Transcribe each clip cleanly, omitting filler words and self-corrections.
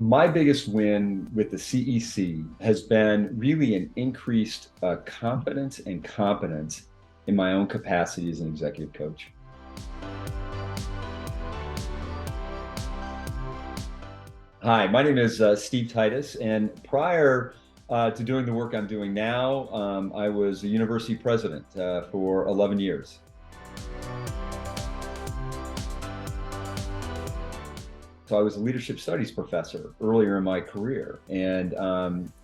My biggest win with the CEC has been really an increased confidence and competence in my own capacity as an executive coach. Hi, my name is Steve Titus, and prior to doing the work I'm doing now, I was a university president for 11 years. So I was a leadership studies professor earlier in my career, and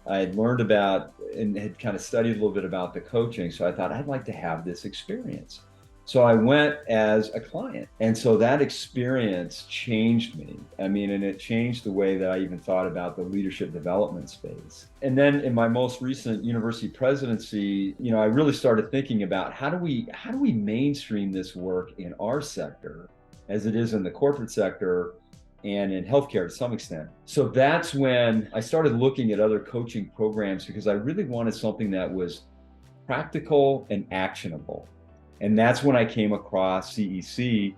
I had learned about and had kind of studied a little bit about the coaching. So I thought I'd like to have this experience. So I went as a client. And so that experience changed me. I mean, and it changed the way that I even thought about the leadership development space. And then in my most recent university presidency, I really started thinking about how do we mainstream this work in our sector as it is in the corporate sector and in healthcare to some extent. So that's when I started looking at other coaching programs because I really wanted something that was practical and actionable. And that's when I came across CEC.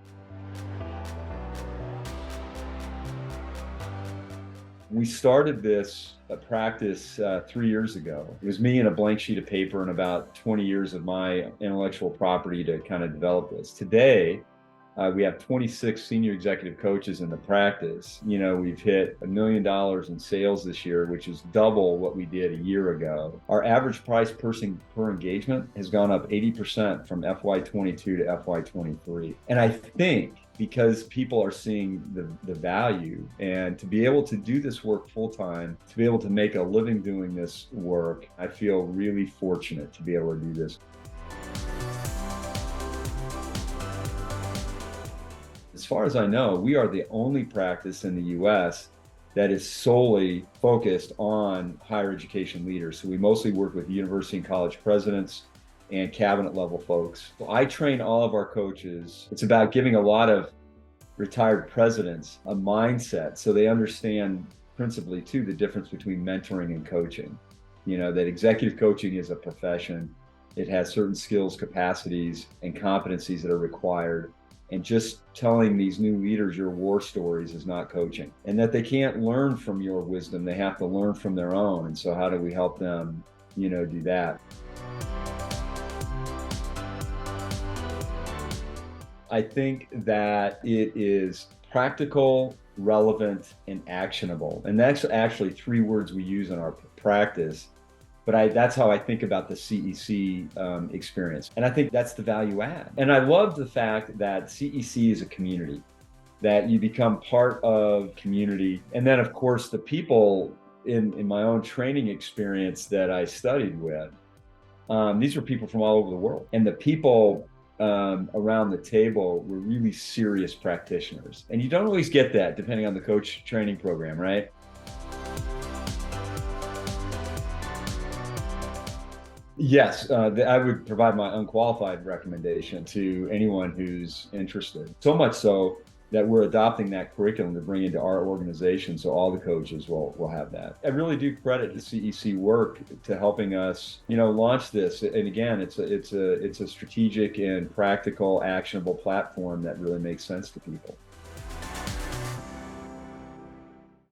We started this practice 3 years ago. It was me and a blank sheet of paper and about 20 years of my intellectual property to kind of develop this. Today, we have 26 senior executive coaches in the practice. We've hit $1 million in sales this year, which is double what we did a year ago. Our average price person per engagement has gone up 80% from FY22 to FY23. And I think because people are seeing the value, and to be able to do this work full time, to be able to make a living doing this work, I feel really fortunate to be able to do this. As far as I know, we are the only practice in the US that is solely focused on higher education leaders. So we mostly work with university and college presidents and cabinet level folks. So I train all of our coaches. It's about giving a lot of retired presidents a mindset so they understand principally too the difference between mentoring and coaching. That executive coaching is a profession. It has certain skills, capacities, and competencies that are required. And just telling these new leaders your war stories is not coaching, and that they can't learn from your wisdom. They have to learn from their own. And so how do we help them, do that? I think that it is practical, relevant, and actionable. And that's actually three words we use in our practice. But that's how I think about the CEC experience. And I think that's the value add. And I love the fact that CEC is a community, that you become part of community. And then, of course, the people in my own training experience that I studied with, these were people from all over the world. And the people around the table were really serious practitioners. And you don't always get that depending on the coach training program, right? Yes, I would provide my unqualified recommendation to anyone who's interested. So much so that we're adopting that curriculum to bring into our organization, so all the coaches will have that. I really do credit the CEC work to helping us, launch this. And again, it's a strategic and practical, actionable platform that really makes sense to people.